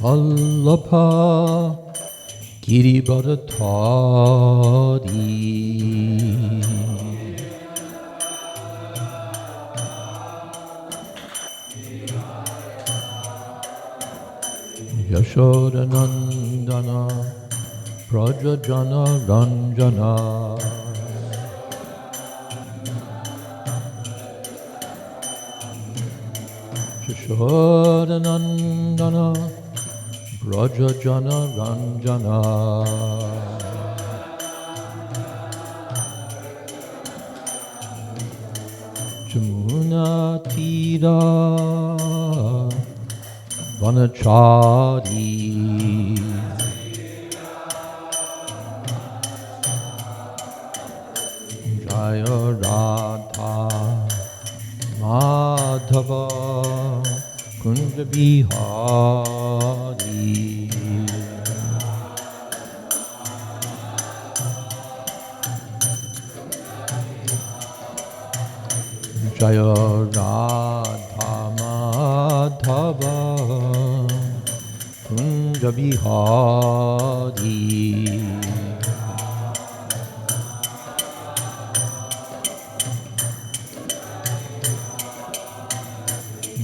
Vallabha Girivardhari Yashodanandana Prajajana Ranjana Yashodanandana Prajajana Ranjana Jamuna Tira Vanachari Jaya Radha Madhava Kunja Bihari Jaya Radha Madhava Kunja Bihari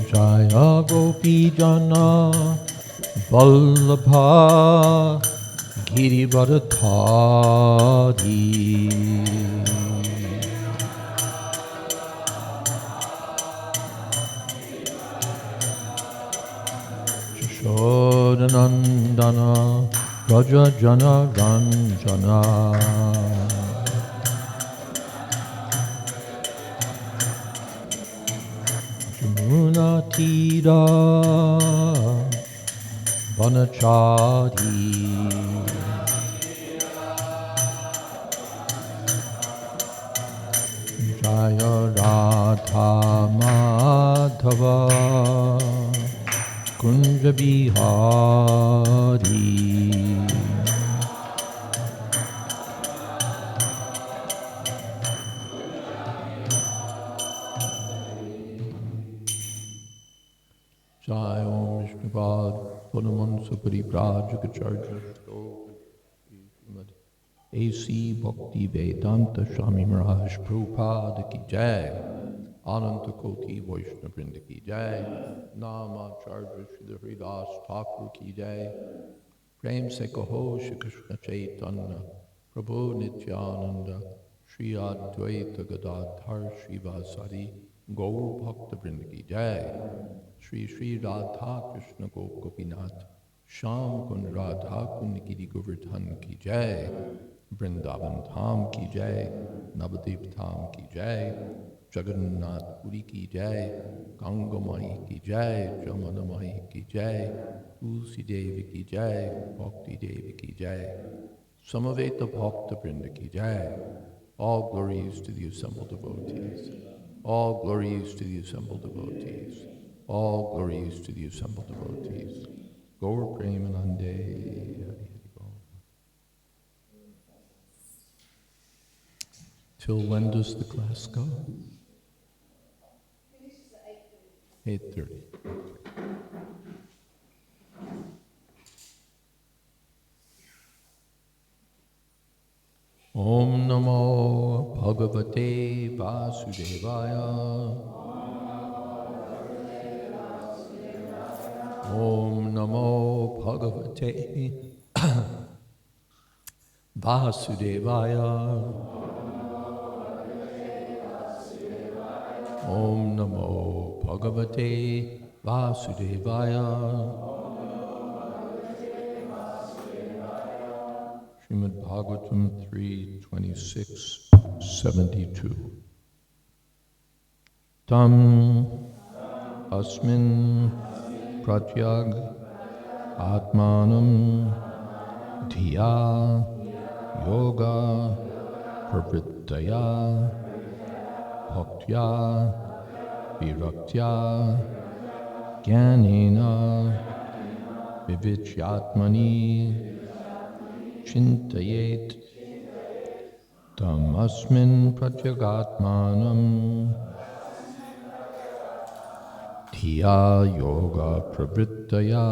Jaya Gopi Jana Vallabha Girivardhari Yashodanandana Prajajana Ranjana Jamuna Tira Vanachari Jaya Radha Madhava Kunja Bihari Jai Om Vishnuvad Panamansa Parivrajagacharya Srimad A.C. Bhakti Vedanta Swami Maharaj Prabhupada Ki Jai Ananta Koti Vaishnava Vrinda Ki Jai Namacharya Srila Haridas Thakur Ki Jai Prem Se Kaho Shri Krishna Chaitanya Prabhu Nityananda Shri Advaita Gadadhar Shri Vasari Gaur Bhakta Vrinda Ki Jai Shri Shri Radha Krishna Gopinath Sham Kun Radha Kun Giri Govardhana Ki Jai Vrindavan Dham Ki Jai Navadip Dham Ki Jai Jagannath Puri Ki Jai Ganga Mai Ki Jai Jamana Mai Ki Jai Tulsi Devi Ki Jai Bhakti Devi Ki Jai Samaveta Bhakta Vrinda Ki Jai. All glories to the assembled devotees. All glories to the assembled devotees. All glories to the assembled devotees. Gaur Premanande Hari Hari Bol. Till when does the class go? 8:30. Om Namo Bhagavate Vasudevaya. Om Namo Bhagavate Vasudevaya. Om Namo Bhagavate Vasudevaya. Srimad Bhagavatam 3:26-72. Tam asmin pratyag atmanam dhiya yoga pravrittaya bhaktya viraktya jnanena vivichyatmani chintayet tam asmin pratyagatmanam dhiya yoga pravrittaya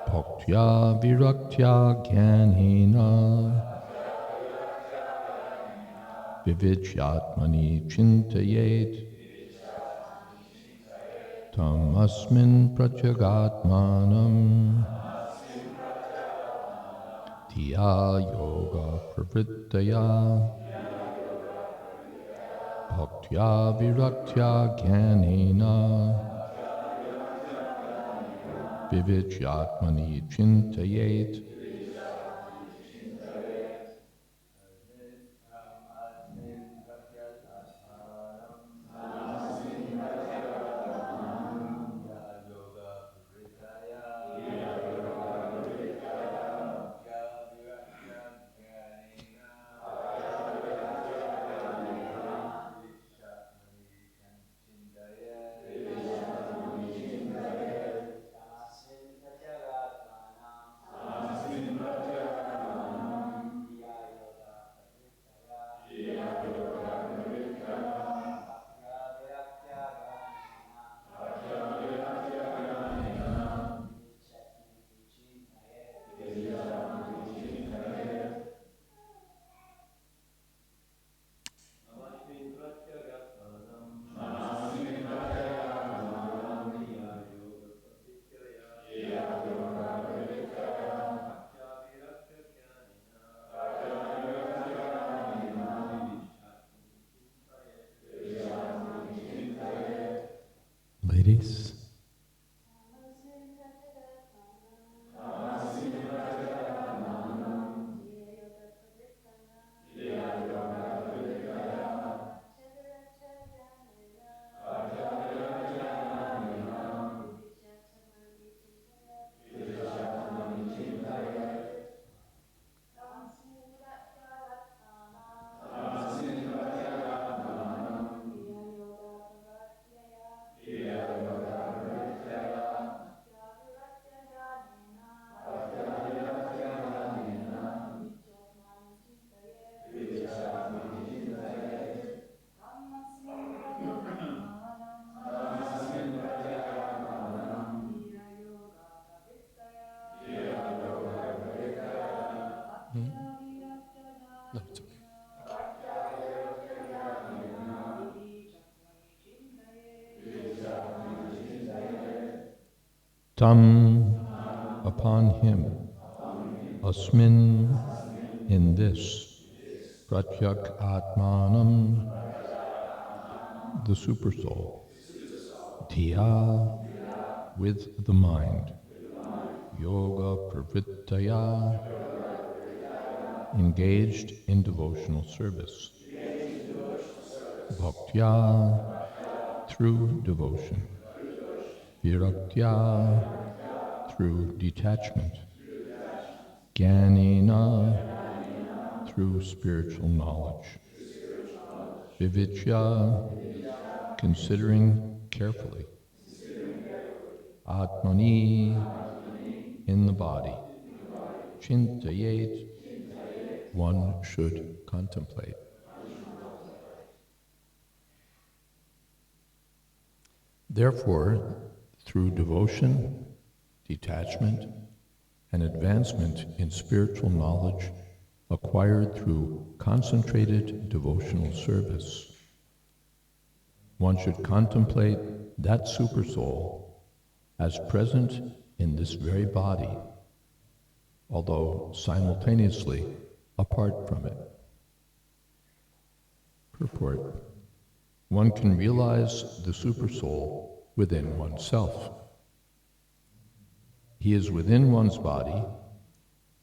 Bhaktya viraktya jnanena vividyatmani chintayet tam asmin pratyagatmanam Tiya yoga pravrittaya bhaktya viraktya jnanena vividyatmani chintayet. Ladies, no, it's okay. Tam, upon him, asmin, in this, pratyak atmanam, the supersoul, dhiya, with the mind, yoga pravrittaya, engaged in devotional service, bhaktya, through devotion, viraktya, through detachment, jnanena, through spiritual knowledge, vividya, considering carefully, atmani, in the body, chintayet, one should contemplate. Therefore, through devotion, detachment, and advancement in spiritual knowledge acquired through concentrated devotional service, one should contemplate that supersoul as present in this very body, although simultaneously apart from it. Purport: one can realize the supersoul within oneself. He is within one's body,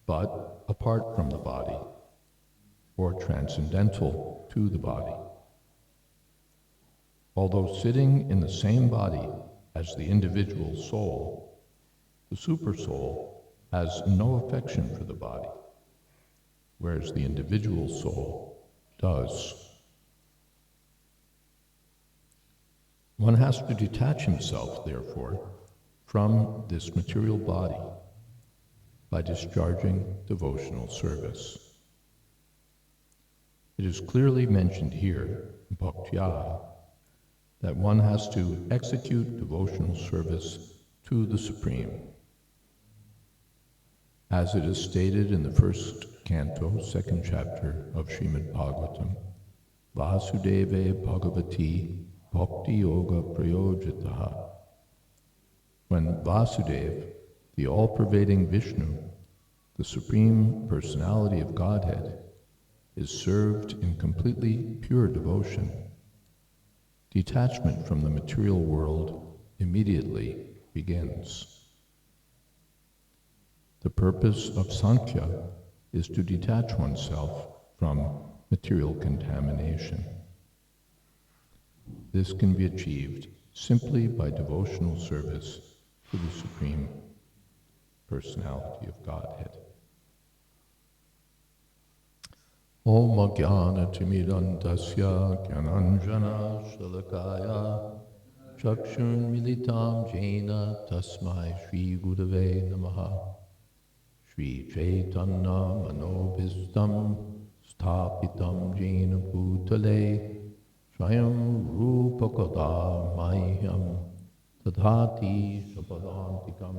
but apart from the body, or transcendental to the body. Although sitting in the same body as the individual soul, the supersoul has no affection for the body, whereas the individual soul does. One has to detach himself, therefore, from this material body by discharging devotional service. It is clearly mentioned here, bhaktya, that one has to execute devotional service to the Supreme. As it is stated in the first canto, second chapter of Srimad Bhagavatam, Vasudeve Bhagavati Bhakti Yoga Prayojitaha. When Vasudeva, the all-pervading Vishnu, the Supreme Personality of Godhead, is served in completely pure devotion, detachment from the material world immediately begins. The purpose of Sankhya is to detach oneself from material contamination. This can be achieved simply by devotional service to the Supreme Personality of Godhead. Om Jnana Timidandasya Jnananjana Shalakaya Chakshun Militam Jena Tasmai Shri Gurave Namaha Shri Chaitanya Manobhistam Sthapitam Jena Bhutale Swayam Rupakada Mahyam Tadhati Sapadantikam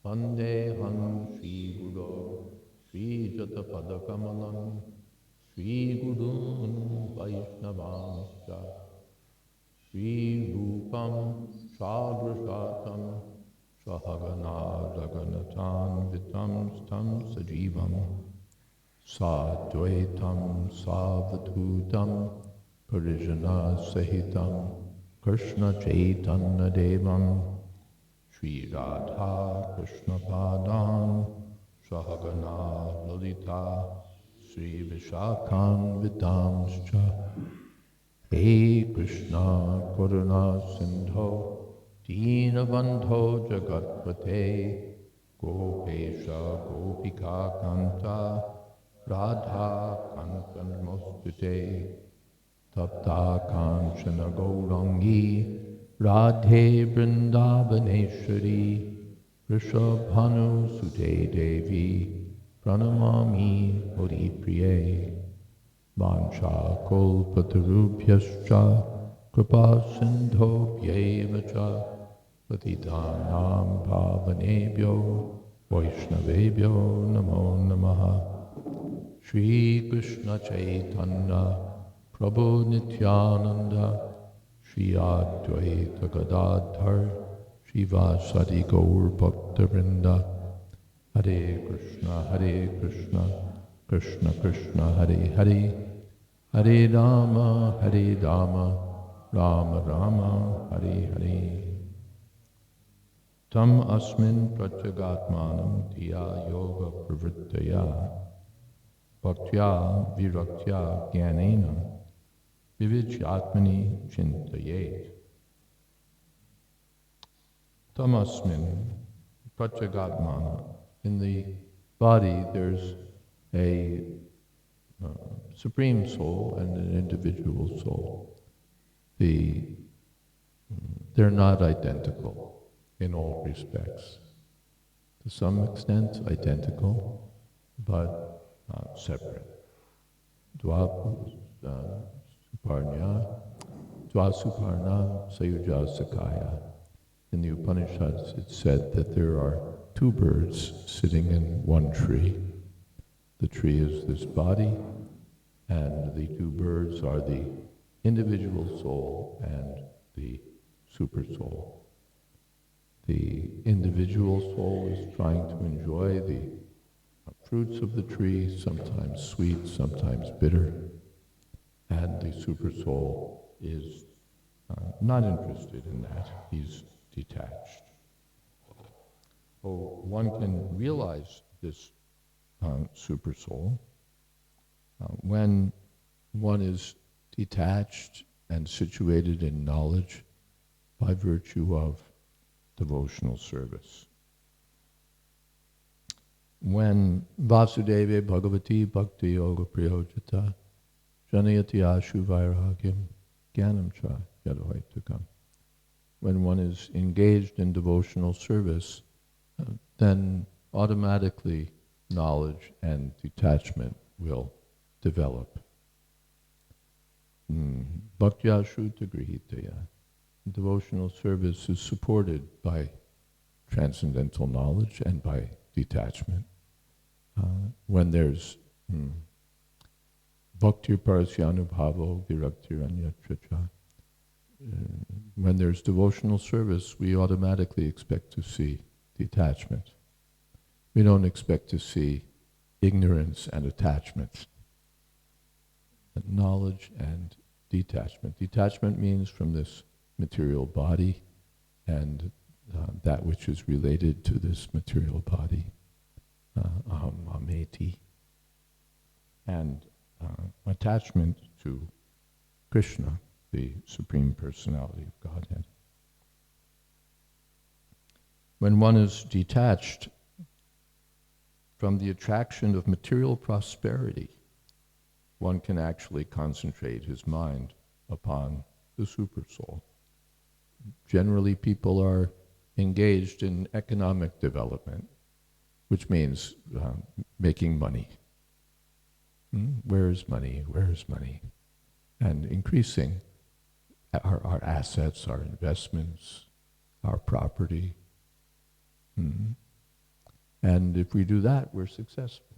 Vandeham Shri Guru Shri Jatapadakamalam Shri Gurun Vaishnavanscha Shri Rupam Sadrashatam Sahagana Raganatan Vitam Stam Sajivam Sadvaitam Savadhutam Parijana Sahitam Krishna Chaitanya Devam Shri Radha Krishna Padan Sahagana Lalita Sri Vishakhan Vitamscha He Krishna Karuna Sindho Dinabandho Jagatpate Gopesha Gopika Kanta Radha Kanta Namostute Tapta Kanchana Gaurangi Radhe Vrindavaneshwari Rishabhanu Sute Devi Pranamami Haripriye Vancha Kolpatarubhyascha Kripa Sindhobhyevacha Patitanam Pavanebhyo Vaishnavebhyo Namo Namaha Shri Krishna Chaitanya Prabhu Nityananda Shri Advaita Gadadhar Shivasadi Gaur Bhaktivinoda Hare Krishna, Krishna Krishna, Hare Hare, Hare Rama, Rama Rama, Hare Hare. Tam asmin pratyagatmanam tiya yoga pravrittaya bhaktya viraktya jnanena vivijyatmani chintayet. Tam asmin pratyagatmana. In the body there's a supreme soul and an individual soul. They're not identical in all respects. To some extent identical, but not separate. Dvasuparna Sayuja Sakaya. In the Upanishads it's said that there are two birds sitting in one tree. The tree is this body, and the two birds are the individual soul and the super soul. The individual soul is trying to enjoy the fruits of the tree, sometimes sweet, sometimes bitter, and the super soul is not interested in that. He's detached. Oh, one can realize this super soul when one is detached and situated in knowledge by virtue of devotional service. When Vasudeva Bhagavati Bhakti Yoga Priyojita Janayati Ashu Vairagyam Jnanam Cha Yadvaitakam. When one is engaged in devotional service, then automatically knowledge and detachment will develop. Bhaktya Shruta Grihitaya. Devotional service is supported by transcendental knowledge and by detachment. When there's bhaktir parasyanubhavo viraktiranyatra, when there's devotional service, we automatically expect to see detachment. We don't expect to see ignorance and attachment. Knowledge and detachment. Detachment means from this material body and that which is related to this material body, aham mameti, and attachment to Krishna, the Supreme Personality of Godhead. When one is detached from the attraction of material prosperity, one can actually concentrate his mind upon the Supersoul. Generally, people are engaged in economic development, which means making money. Where is money? Where is money? And increasing our assets, our investments, our property. And if we do that, we're successful.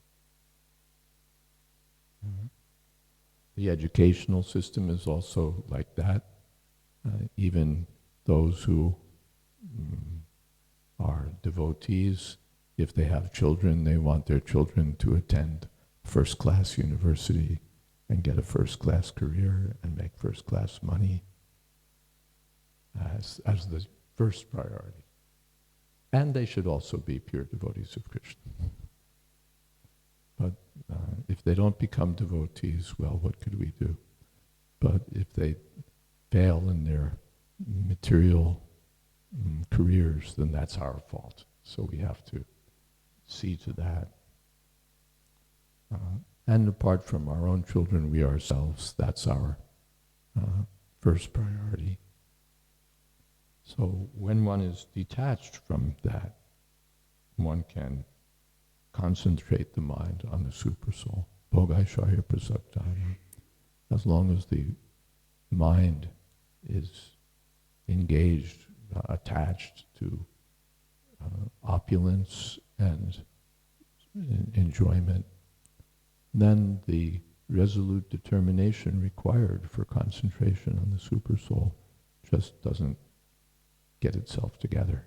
The educational system is also like that. Even those who are devotees, if they have children, they want their children to attend first-class university and get a first-class career and make first-class money as the first priority. And they should also be pure devotees of Krishna. But if they don't become devotees, well, what could we do? But if they fail in their material careers, then that's our fault. So we have to see to that. And apart from our own children, we ourselves, that's our first priority. So when one is detached from that, one can concentrate the mind on the Supersoul. Bhogaishaya prasaktaya. As long as the mind is engaged, attached to opulence and enjoyment, then the resolute determination required for concentration on the Supersoul just doesn't get itself together.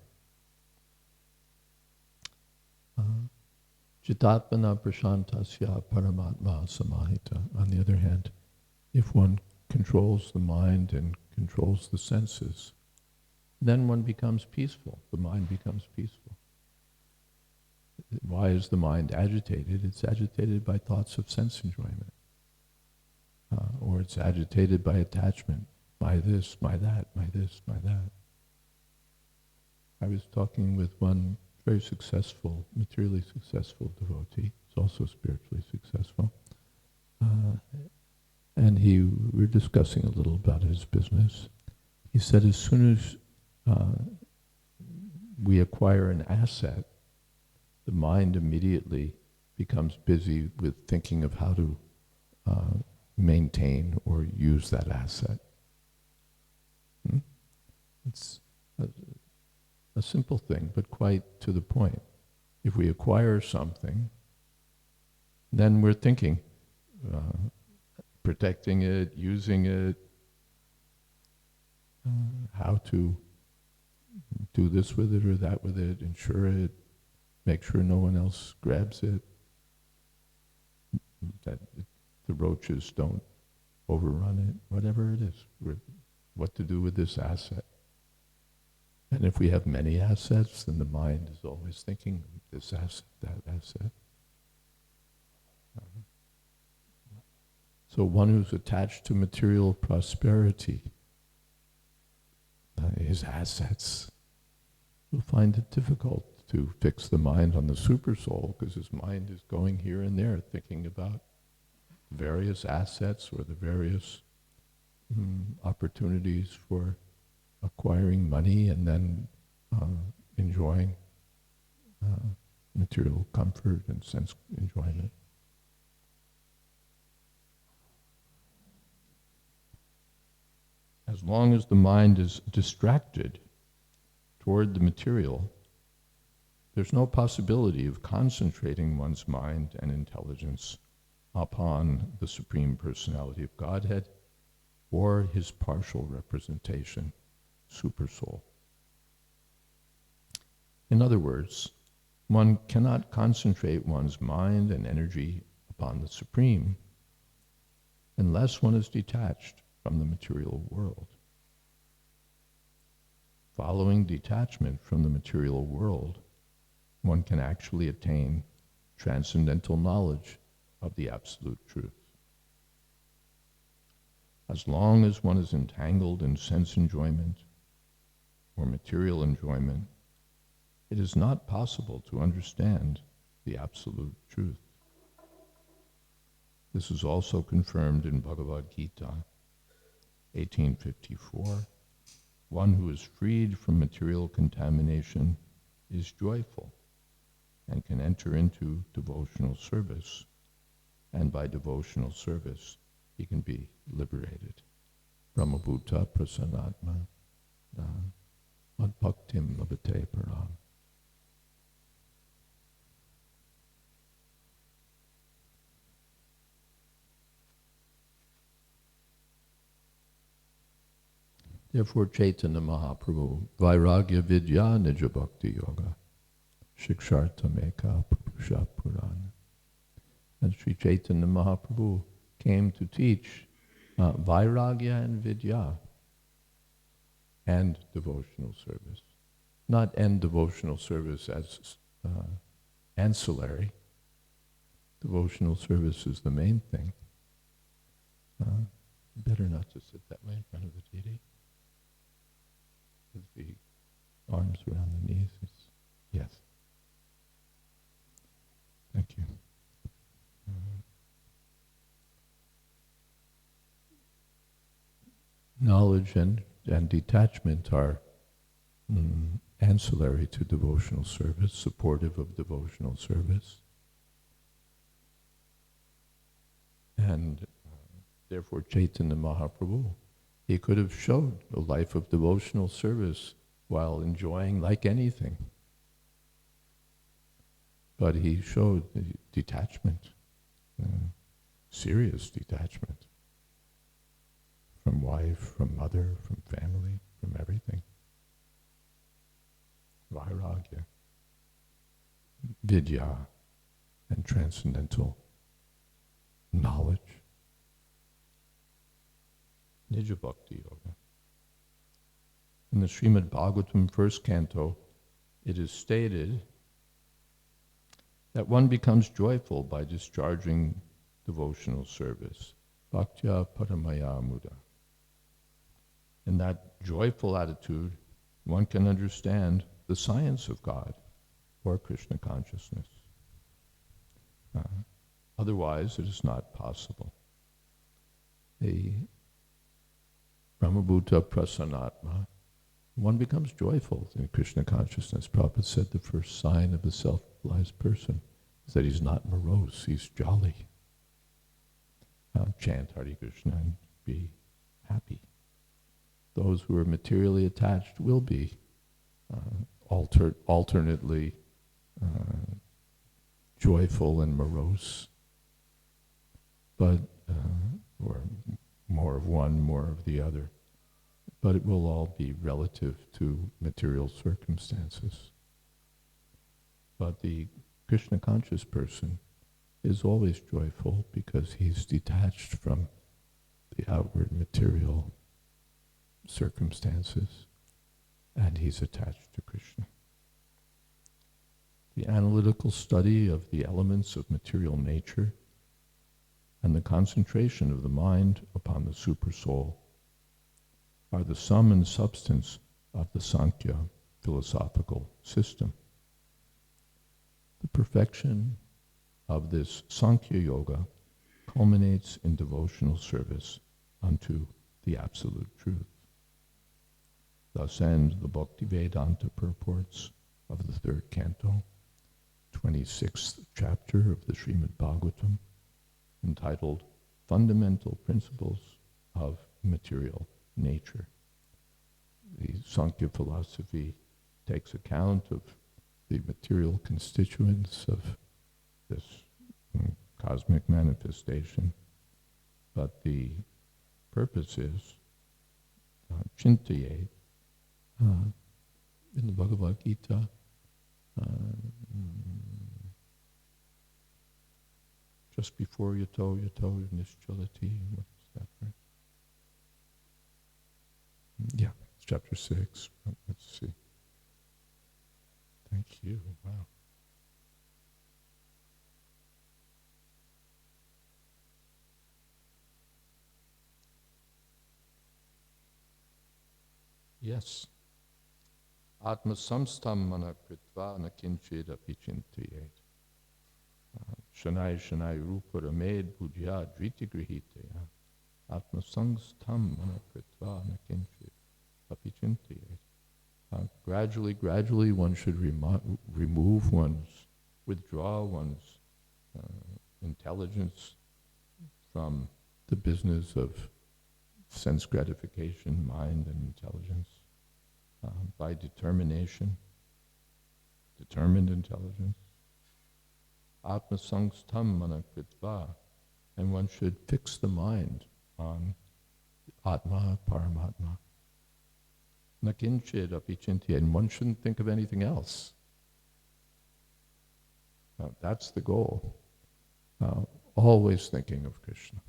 Chitatmana prashantasya paramatma samahita. On the other hand, if one controls the mind and controls the senses, then one becomes peaceful. The mind becomes peaceful. Why is the mind agitated? It's agitated by thoughts of sense enjoyment. Or it's agitated by attachment. My this, my that, my this, my that. I was talking with one very successful, materially successful devotee. He's also spiritually successful. And we were discussing a little about his business. He said as soon as we acquire an asset, the mind immediately becomes busy with thinking of how to maintain or use that asset. It's a simple thing, but quite to the point. If we acquire something, then we're thinking, protecting it, using it, how to do this with it or that with it, insure it, make sure no one else grabs it, that the roaches don't overrun it, whatever it is, what to do with this asset. And if we have many assets, then the mind is always thinking this asset, that asset. So one who's attached to material prosperity, his assets, will find it difficult to fix the mind on the Supersoul because his mind is going here and there thinking about various assets or the various opportunities for acquiring money and then enjoying material comfort and sense enjoyment. As long as the mind is distracted toward the material, there's no possibility of concentrating one's mind and intelligence upon the Supreme Personality of Godhead or his partial representation, Supersoul. In other words, one cannot concentrate one's mind and energy upon the Supreme unless one is detached from the material world. Following detachment from the material world, one can actually attain transcendental knowledge of the absolute truth. As long as one is entangled in sense enjoyment or material enjoyment, it is not possible to understand the absolute truth. This is also confirmed in Bhagavad Gita 1854. One who is freed from material contamination is joyful and can enter into devotional service, and by devotional service he can be liberated. Brahmabhuta prasanatma madbhaktim labhate param. Therefore, Chaitanya Mahaprabhu, Vairagya Vidya Nija Bhakti Yoga, Shikshartameka Purusha Purana. And Sri Chaitanya Mahaprabhu came to teach Vairagya and Vidya and devotional service. Not end devotional service as ancillary. Devotional service is the main thing. Better not to sit that way in front of the deity. With the arms around the knees. Yes. Thank you. Knowledge and detachment are ancillary to devotional service, supportive of devotional service. And therefore Chaitanya Mahaprabhu, he could have showed a life of devotional service while enjoying like anything. But he showed detachment, serious detachment from wife, from mother, from family, from everything. Vairagya, vidya, and transcendental knowledge. Nija Bhakti Yoga. In the Srimad Bhagavatam first canto, it is stated that one becomes joyful by discharging devotional service. Bhaktya Paramaya Muda. In that joyful attitude, one can understand the science of God or Krishna consciousness. Otherwise, it is not possible. The Brahmabhuta Prasanatma, one becomes joyful in Krishna consciousness. Prabhupada said the first sign of a self-realized person is that he's not morose, he's jolly. Chant Hare Krishna and be happy. Those who are materially attached will be alternately joyful and morose, but or more of one, more of the other. But it will all be relative to material circumstances. But the Krishna conscious person is always joyful because he's detached from the outward material circumstances and he's attached to Krishna. The analytical study of the elements of material nature and the concentration of the mind upon the Supersoul are the sum and substance of the Sankhya philosophical system. The perfection of this Sankhya Yoga culminates in devotional service unto the Absolute Truth. Thus end the Bhakti Vedanta purports of the third canto, 26th chapter of the Srimad Bhagavatam, entitled Fundamental Principles of Material Nature. The Sankhya philosophy takes account of the material constituents of this cosmic manifestation, but the purpose is chintayet. In the Bhagavad Gita, just before yato nischalati, what is that, right? Yeah, it's chapter 6. Let's see. Thank you. Wow. Yes. Atma samstam mana kritva na kinchid api chintayet. Shanai shanai rupa ramed bhujya dviti grihiteya. Atma samstam mana kritva na kinchid api chintayet. Gradually one should withdraw one's intelligence from the business of sense gratification, mind and intelligence, by determined intelligence. Atma sangstam manakritva, and one should fix the mind on Atma, Paramatma. Nakinchid api chintya, and one shouldn't think of anything else. That's the goal. Always thinking of Krishna.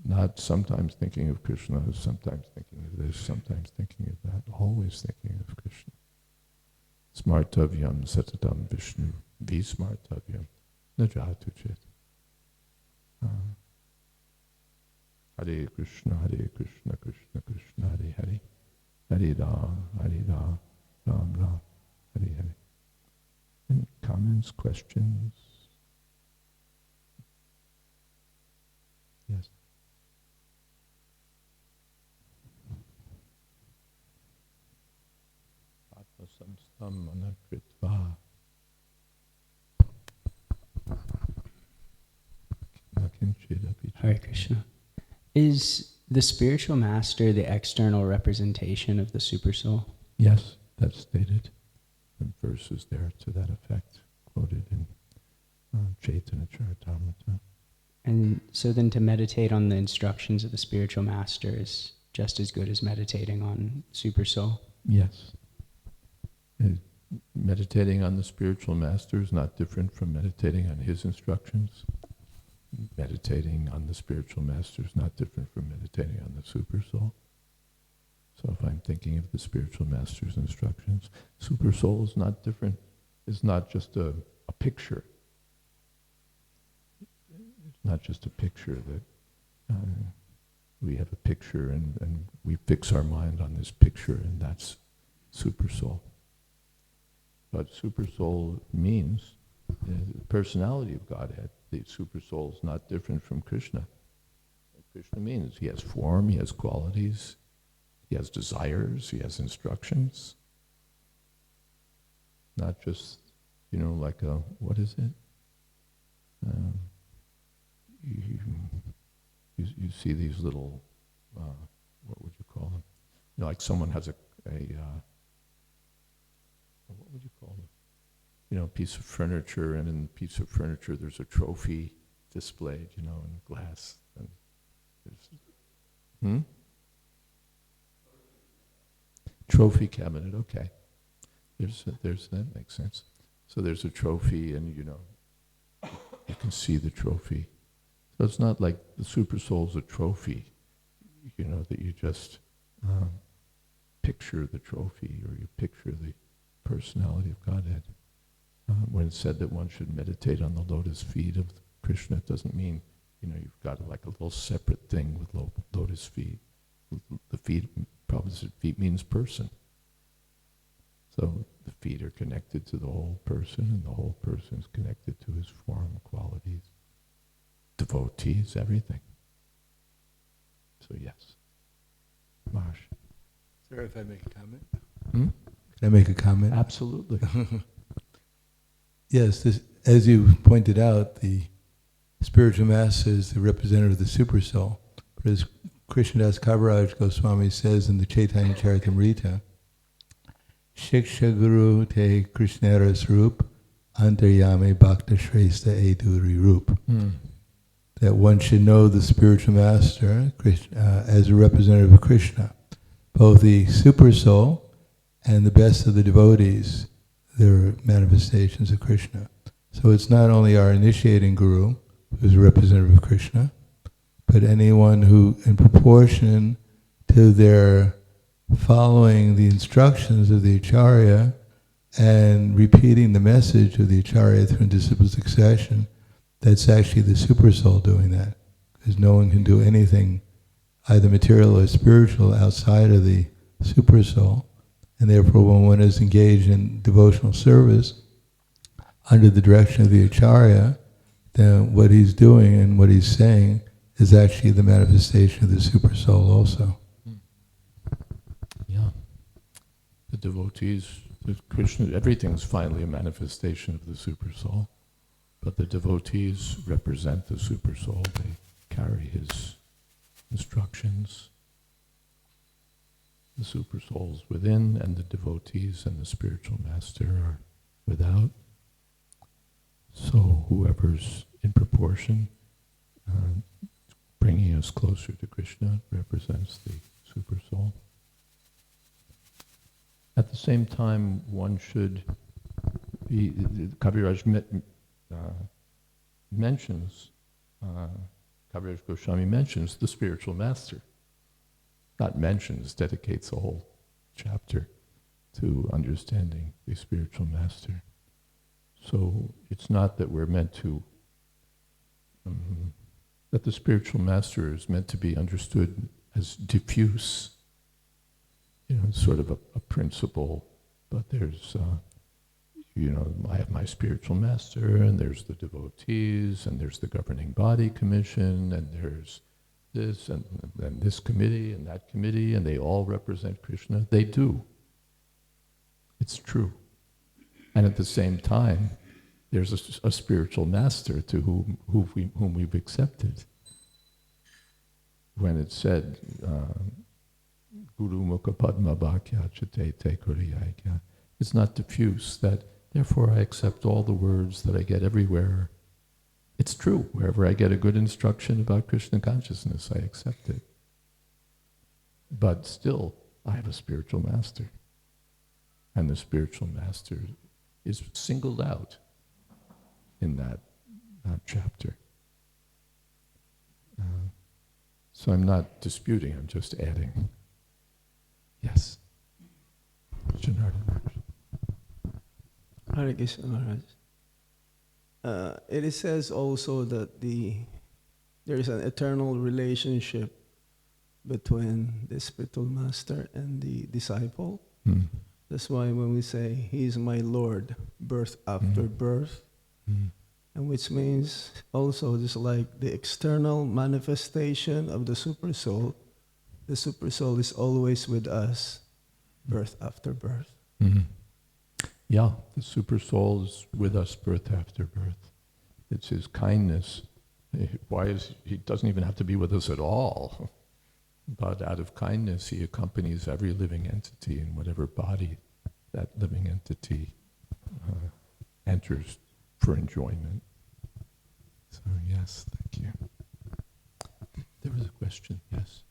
Not sometimes thinking of Krishna, sometimes thinking of this, sometimes thinking of that. Always thinking of Krishna. Smartavyam satatam Vishnu, vismartavyam najatu chit. Hare Krishna, Krishna Krishna, Hare Hare. Hare Ram, Ram Ram, Hare Hare. Any comments, questions? Yes. Atma samstam manakritva. Hare Krishna. Is the spiritual master the external representation of the Supersoul? Yes, that's stated in verses there to that effect, quoted in Chaitanya Charitamrita. And so then to meditate on the instructions of the spiritual master is just as good as meditating on Supersoul? Yes. Meditating on the spiritual master is not different from meditating on his instructions. Meditating on the spiritual master is not different from meditating on the Supersoul. So if I'm thinking of the spiritual master's instructions, Supersoul is not different. It's not just a picture. It's not just a picture that we have a picture and we fix our mind on this picture, and that's Supersoul. But Supersoul means the personality of Godhead. The Supersoul is not different from Krishna. What Krishna means, he has form, he has qualities, he has desires, he has instructions. Not just, like a, what is it? You see these little, what would you call them? Like someone has a what would you call them? Piece of furniture, and in the piece of furniture there's a trophy displayed, in glass. And there's, Trophy cabinet, okay. There's that makes sense. So there's a trophy, and you can see the trophy. So it's not like the Supersoul's a trophy, that you just picture the trophy, or you picture the personality of Godhead. When it's said that one should meditate on the lotus feet of Krishna, it doesn't mean, you've got like a little separate thing with lotus feet. The feet, opposite feet means person. So the feet are connected to the whole person, and the whole person is connected to his form, qualities, devotees, everything. So yes. Marsh. Sir, if I make a comment? Can I make a comment? Absolutely. Yes, as you pointed out, the spiritual master is the representative of the Supersoul. But as Krishnadas Kaviraj Goswami says in the Chaitanya Charitamrita, Shiksha Guru Te Krishnara Swarup Antaryame Bhakta Shrestha Eduri Rup. That one should know the spiritual master Krishna, as a representative of Krishna. Both the super soul and the best of the devotees, they're manifestations of Krishna. So it's not only our initiating guru, who's a representative of Krishna, but anyone who, in proportion to their following the instructions of the Acharya and repeating the message of the Acharya through disciple succession, that's actually the super soul doing that. Because no one can do anything, either material or spiritual, outside of the super soul. And therefore, when one is engaged in devotional service under the direction of the Acharya, then what he's doing and what he's saying is actually the manifestation of the super soul also. Yeah. The devotees, the Krishna, everything's finally a manifestation of the super soul. But the devotees represent the super soul. They carry his instructions. The super soul's within, and the devotees and the spiritual master are without. So whoever's in proportion, bringing us closer to Krishna, represents the super soul. At the same time, one should be, Kaviraj mentions, Kaviraj Goswami mentions the spiritual master. Not mentions, dedicates a whole chapter to understanding the spiritual master. So it's not that we're meant to, that the spiritual master is meant to be understood as diffuse, sort of a principle, but there's, I have my spiritual master, and there's the devotees, and there's the governing body commission, and there's this, and this committee, and that committee, and they all represent Krishna. They do. It's true. And at the same time, there's a spiritual master to whom we've accepted. When it's said, Guru Mukha Padma Bhakya Chate Te Kuriyakya, it's not diffuse, that therefore I accept all the words that I get everywhere. It's true. Wherever I get a good instruction about Krishna consciousness, I accept it. But still, I have a spiritual master. And the spiritual master is singled out in that chapter. So I'm not disputing, I'm just adding. Yes. Janardhan. Hare Krishna Maharaj. It says also that there is an eternal relationship between the spiritual master and the disciple. That's why when we say, he is my Lord, birth after birth, and which means also just like the external manifestation of the super soul is always with us, birth after birth. Yeah, the super soul is with us birth after birth. It's his kindness. He doesn't even have to be with us at all. But out of kindness, he accompanies every living entity in whatever body that living entity enters for enjoyment. So yes, thank you. There was a question, yes.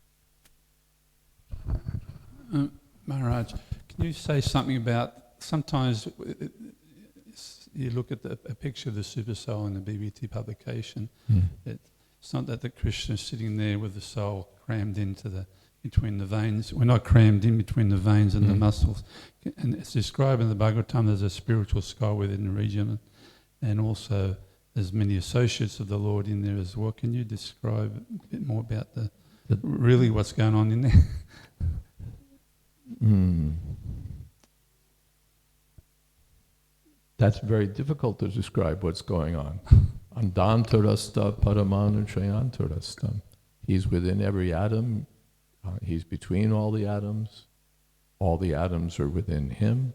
Maharaj, can you say something about, sometimes you look at a picture of the super soul in the BBT publication, it's not that the Krishna is sitting there with the soul crammed into between the veins. We're not crammed in between the veins and the muscles. And it's described in the Bhagavatam there's a spiritual skull within the region, and also there's many associates of the Lord in there as well. Can you describe a bit more about really what's going on in there? That's very difficult to describe what's going on. Andantarasta paramanu chayantarastam. He's within every atom. He's between all the atoms. All the atoms are within him.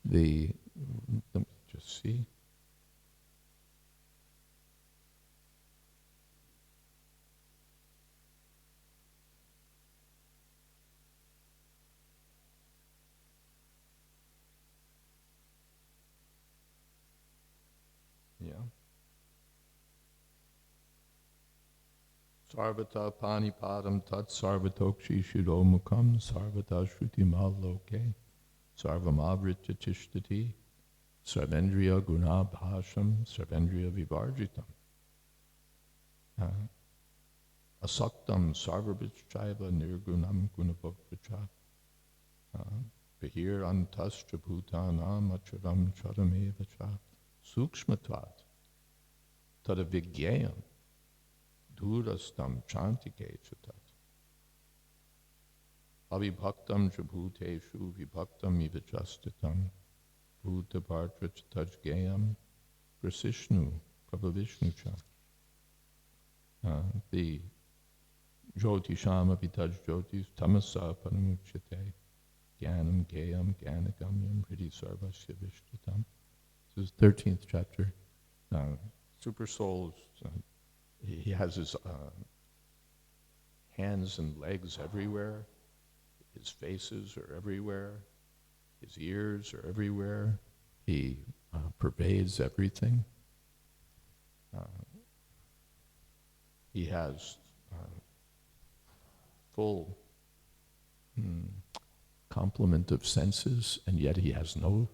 Let me just see. Sarvata panipadam tat sarvatokshi shidomukam sarvata shrutimal loke sarvamavritya tishtati sarvendriya gunabhasham sarvendriya vivarjitam asaktam sarvabhichaiva nirgunam gunabhokvachat vihir antascha bhutanam acharam charameva chat sukshmatvat tadavigyayam durastam chantike chatat avibhaktam jabhuteshu vibhaktam ivachastitam bhuta bhartra chatajgayam prasishnu prabhavishnu cha. The jyotisham apitaj jyotis tamasa paramuchyate jnanam gayam jnanagamyam hridi sarvasya vishtatam. This is 13th chapter. Super souls, he has his hands and legs everywhere. His faces are everywhere. His ears are everywhere. He pervades everything. He has full complement of senses, and yet he has no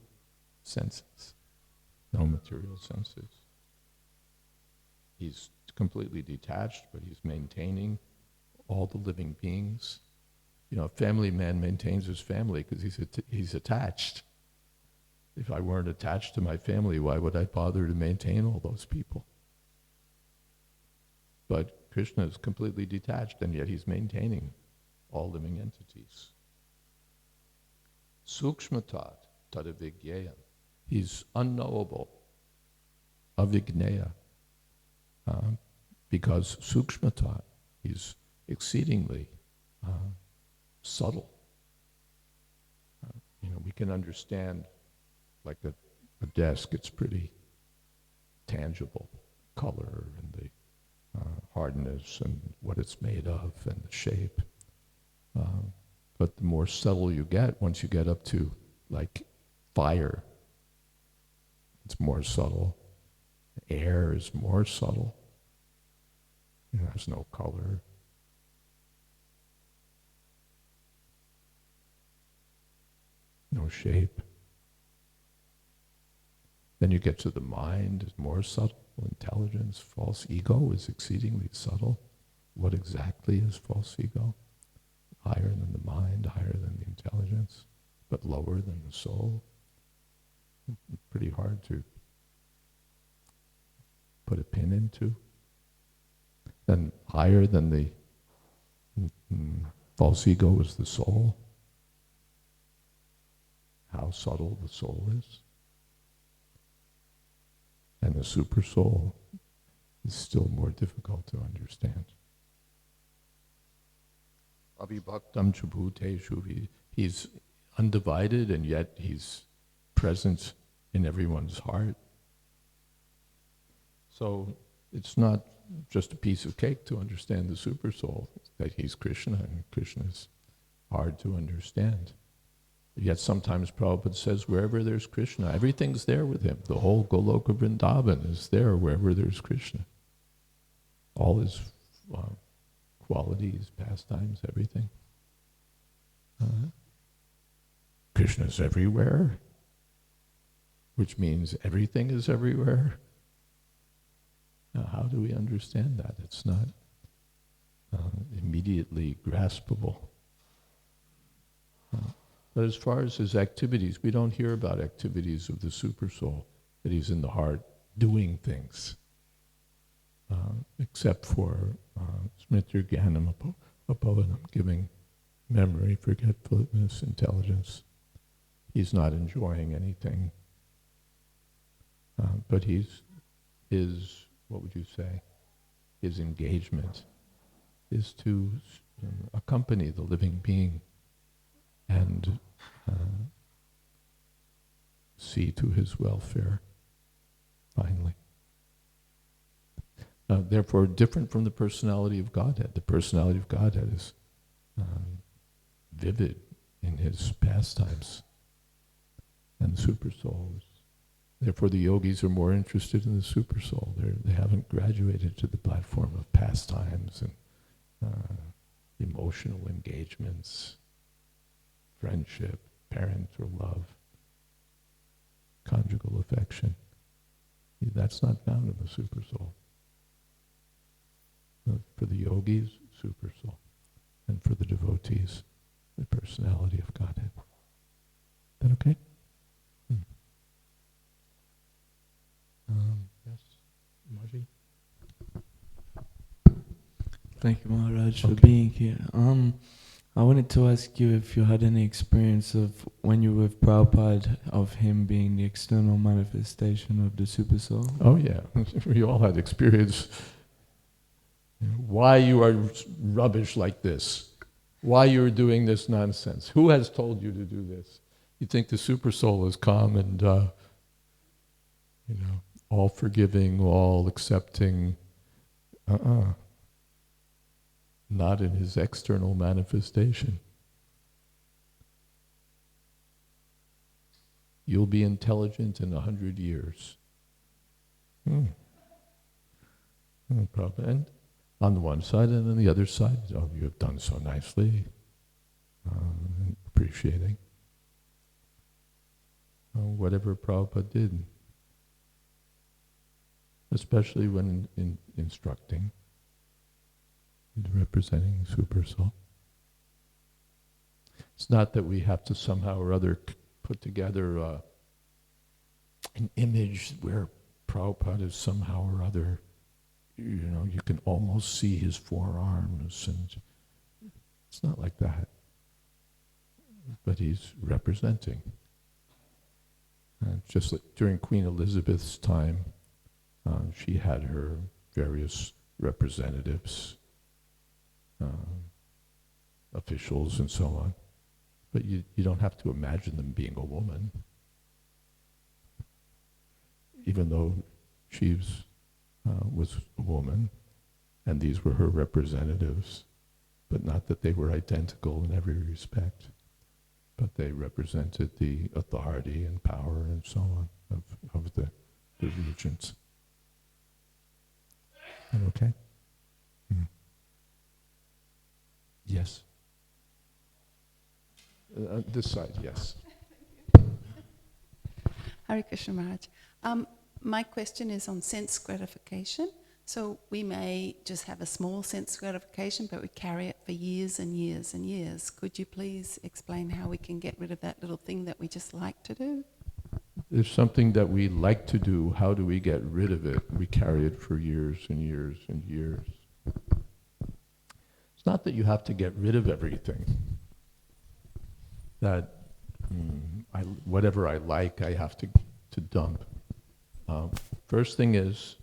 senses, no material senses. He's completely detached, but he's maintaining all the living beings. You know, a family man maintains his family because he's attached. If I weren't attached to my family, why would I bother to maintain all those people? But Krishna is completely detached, and yet he's maintaining all living entities. Sukshmatat tadavigyayam. He's unknowable, avigneya, because sukshmatat, he's exceedingly subtle. We can understand, like a desk, it's pretty tangible, color and the hardness and what it's made of and the shape. But the more subtle you get, once you get up to like fire, it's more subtle. Air is more subtle. It has no color. No shape. Then you get to the mind, it's more subtle. Intelligence, false ego is exceedingly subtle. What exactly is false ego? Higher than the mind, higher than the intelligence, but lower than the soul. Pretty hard to put a pin into. Then higher than the false ego is the soul. How subtle the soul is. And the super soul is still more difficult to understand. Avibhaktam chabhuteshu. He's undivided, and yet he's present in everyone's heart. So it's not just a piece of cake to understand the super soul, that he's Krishna, and Krishna is hard to understand. Yet sometimes Prabhupada says, wherever there's Krishna, everything's there with him. The whole Goloka Vrindavan is there wherever there's Krishna. All his qualities, pastimes, everything. Krishna's everywhere, which means everything is everywhere. Now, how do we understand that? It's not immediately graspable. But as far as his activities, we don't hear about activities of the super soul, that he's in the heart doing things, except for smriti jnanam apavanam, giving memory, forgetfulness, intelligence. He's not enjoying anything. But his, what would you say, his engagement is to accompany the living being and see to his welfare, finally. Therefore, different from the personality of Godhead. The personality of Godhead is vivid in his pastimes, and the super soul is. Therefore, the yogis are more interested in the super soul. They haven't graduated to the platform of pastimes and emotional engagements, friendship, parental love, conjugal affection. That's not found in the super soul. For the yogis, super soul. And for the devotees, the personality of Godhead. Is that okay? Yes, Margie? Thank you, Maharaj, for Okay. being here. I wanted to ask you if you had any experience of when you were with Prabhupada, of him being the external manifestation of the super soul. Oh yeah, we all had experience. Why you are rubbish like this? Why you're doing this nonsense? Who has told you to do this? You think the super soul is calm and all forgiving, all accepting. Not in his external manifestation. You'll be intelligent in 100 years. No problem. And on the one side and on the other side, oh, you have done so nicely. Appreciating. Whatever Prabhupada did. Especially when instructing. Representing super soul. It's not that we have to somehow or other put together an image where Prabhupada is somehow or other, you can almost see his forearms, and it's not like that. But he's representing. Just like during Queen Elizabeth's time, she had her various representatives, officials and so on. But you don't have to imagine them being a woman. Even though she was a woman, and these were her representatives, but not that they were identical in every respect, but they represented the authority and power and so on of the regents. Okay? Yes. This side, yes. Hare Krishna Maharaj. My question is on sense gratification. So we may just have a small sense gratification, but we carry it for years and years and years. Could you please explain how we can get rid of that little thing that we just like to do? There's something that we like to do. How do we get rid of it? We carry it for years and years and years. It's not that you have to get rid of everything. That whatever I like, I have to dump. First thing is,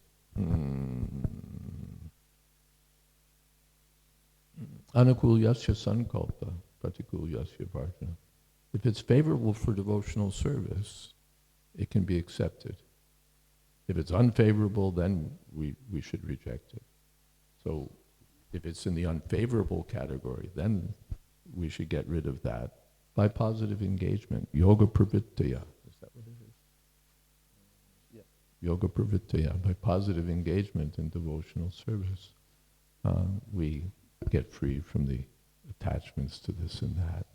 anukulyasya sankalpa, pratikulyasya varjana. If it's favorable for devotional service, it can be accepted. If it's unfavorable, then we should reject it. So if it's in the unfavorable category, then we should get rid of that by positive engagement. Yoga pravrittaya. Is that what it is? Yeah. Yoga pravrittaya. By positive engagement in devotional service, we get free from the attachments to this and that.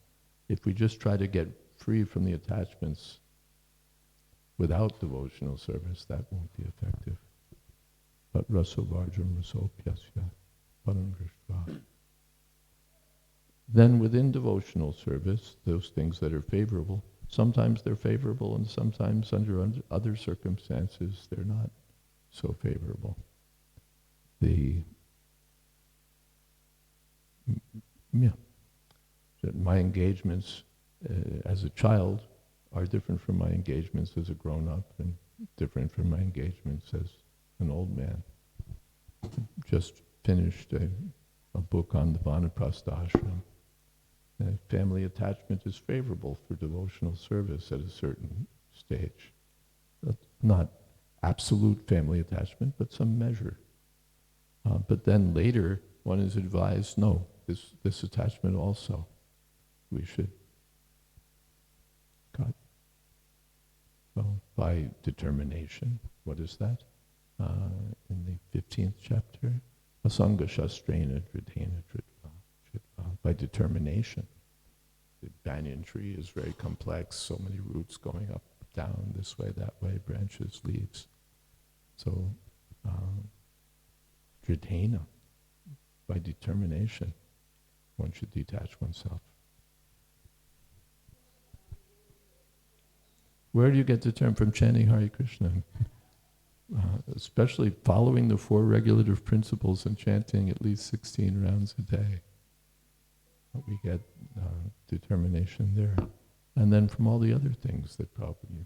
If we just try to get free from the attachments without devotional service, that won't be effective. But rasovarjam rasopyasya param drishva. Then within devotional service, those things that are favorable, sometimes they're favorable and sometimes under other circumstances they're not so favorable. My engagements as a child are different from my engagements as a grown-up and different from my engagements as an old man. Just finished a book on the Vanaprastha ashram. Family attachment is favorable for devotional service at a certain stage. Not absolute family attachment, but some measure. But then later, one is advised, no, this attachment also, we should cut. Well, by determination. What is that? In the 15th chapter, Asanga shastrena dridhena dridva, by determination. The banyan tree is very complex, so many roots going up, down, this way, that way, branches, leaves. So, dridhena, by determination, one should detach oneself. Where do you get the term from? Chanting Hare Krishna? Especially following the 4 regulative principles and chanting at least 16 rounds a day. We get determination there. And then from all the other things that probably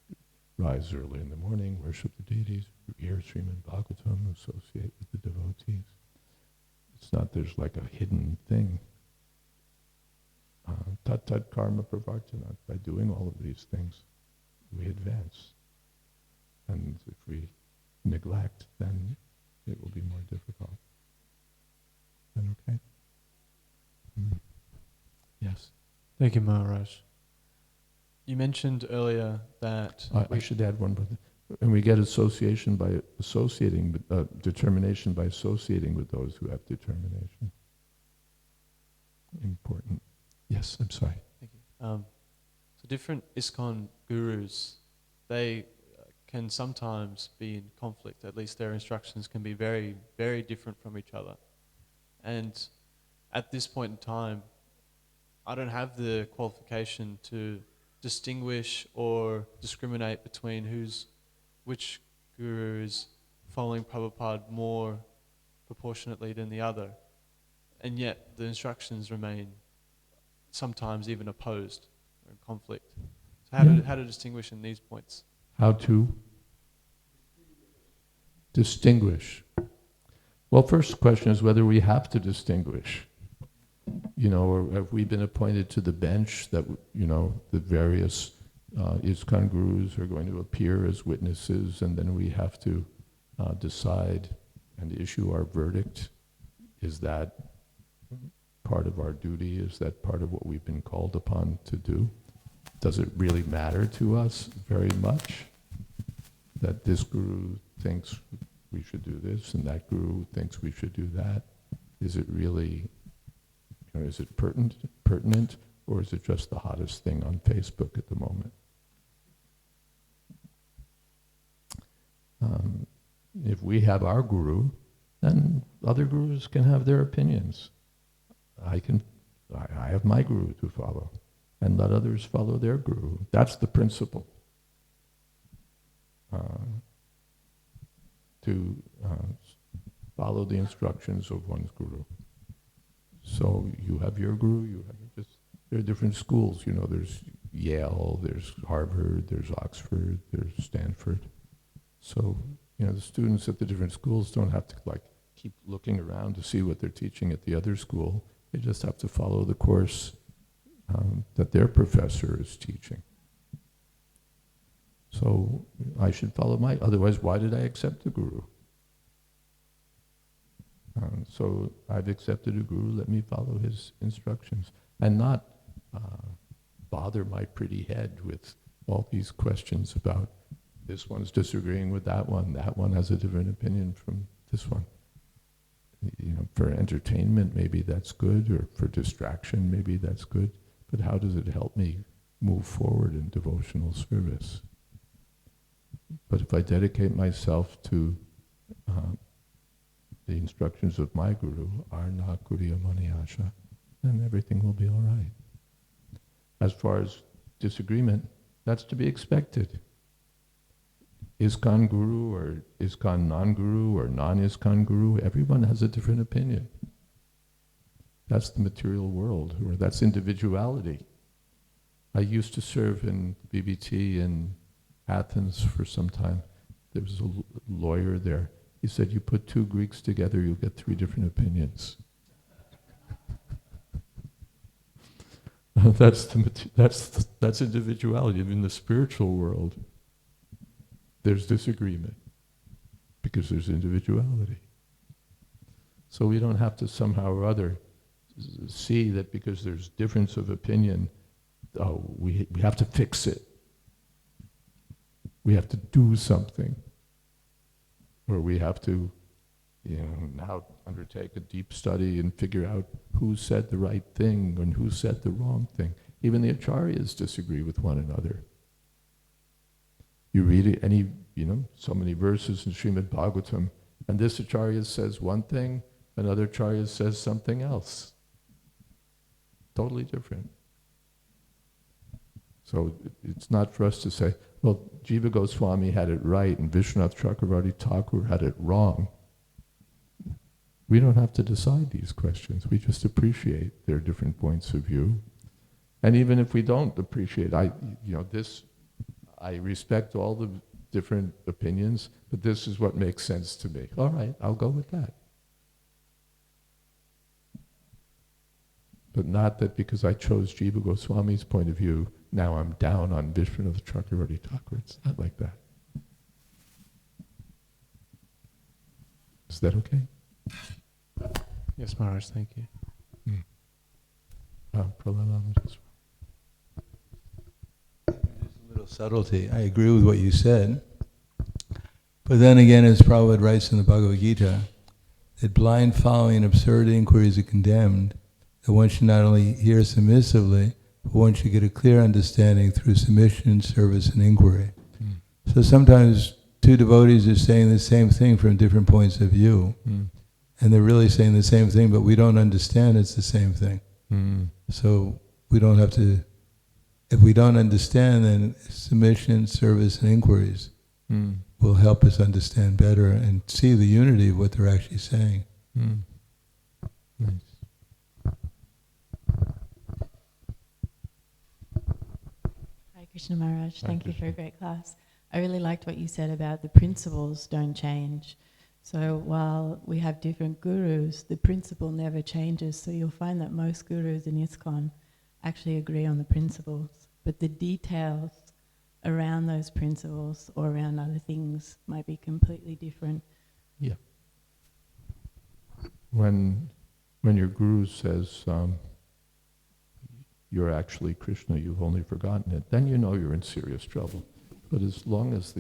rise early in the morning, worship the deities, hear Srimad Bhagavatam, associate with the devotees. It's not there's like a hidden thing. Tat tat karma pravartana. By doing all of these things, we advance. And if we neglect, then it will be more difficult. Is that okay? Yes. Thank you, Maharaj. You mentioned earlier that I should add one more thing. And we get association by associating, determination by associating with those who have determination. Important. Yes, I'm sorry. Thank you. So different ISKCON gurus, they can sometimes be in conflict. At least their instructions can be very, very different from each other. And at this point in time, I don't have the qualification to distinguish or discriminate between which guru is following Prabhupada more proportionately than the other. And yet the instructions remain sometimes even opposed or in conflict. So how to distinguish in these points? How to distinguish. Well, first question is whether we have to distinguish. Or have we been appointed to the bench that, the various ISKCON gurus are going to appear as witnesses, and then we have to decide and issue our verdict? Is that part of our duty? Is that part of what we've been called upon to do? Does it really matter to us very much that this guru thinks we should do this and that guru thinks we should do that? Is it really, is it pertinent, or is it just the hottest thing on Facebook at the moment? If we have our guru, then other gurus can have their opinions. I have my guru to follow, and let others follow their guru. That's the principle. To follow the instructions of one's guru. So you have your guru, there are different schools, there's Yale, there's Harvard, there's Oxford, there's Stanford. So, the students at the different schools don't have to keep looking around to see what they're teaching at the other school. They just have to follow the course that their professor is teaching. So I should follow otherwise why did I accept the guru? So I've accepted a guru, let me follow his instructions and not bother my pretty head with all these questions about this one's disagreeing with that one has a different opinion from this one. For entertainment, maybe that's good, or for distraction, maybe that's good, but how does it help me move forward in devotional service? But if I dedicate myself to the instructions of my guru, Arna Kuriya Mani Asha, then everything will be all right. As far as disagreement, that's to be expected. ISKCON guru or ISKCON non-guru or non-ISKCON guru, everyone has a different opinion. That's the material world, or that's individuality. I used to serve in BBT in Athens for some time. There was a lawyer there. He said, you put 2 Greeks together, you'll get 3 different opinions. That's individuality. In the spiritual world, there's disagreement because there's individuality. So we don't have to somehow or other see that because there's difference of opinion, we have to fix it. We have to do something. Or we have to, now undertake a deep study and figure out who said the right thing and who said the wrong thing. Even the acharyas disagree with one another. You read any, so many verses in Srimad Bhagavatam, and this acharya says one thing, another acharya says something else. Totally different. So it's not for us to say, well, Jiva Goswami had it right and Vishwanath Chakravarti Thakur had it wrong. We don't have to decide these questions. We just appreciate their different points of view. And even if we don't appreciate, I respect all the different opinions, but this is what makes sense to me. All right, I'll go with that. But not that because I chose Jiva Goswami's point of view, now I'm down on Vishwanath Chakravarti Thakur. It's not like that. Is that okay? Yes, Maharaj, thank you. Pralanam. Just a little subtlety. I agree with what you said. But then again, as Prabhupada writes in the Bhagavad Gita, that blind following and absurd inquiries are condemned, that one should not only hear submissively, but one should get a clear understanding through submission, service, and inquiry. So sometimes two devotees are saying the same thing from different points of view, and they're really saying the same thing, but we don't understand it's the same thing. So we don't have to, if we don't understand, then submission, service, and inquiries will help us understand better and see the unity of what they're actually saying. Nice. Hare Krishna Maharaj, Hare thank you for Krishna. a great class. I really liked what you said about the principles don't change. So while we have different gurus, the principle never changes. So you'll find that most gurus in ISKCON actually agree on the principles, but the details around those principles or around other things might be completely different. Yeah. When your guru says, you're actually Krishna, you've only forgotten it, then you know you're in serious trouble. But as long as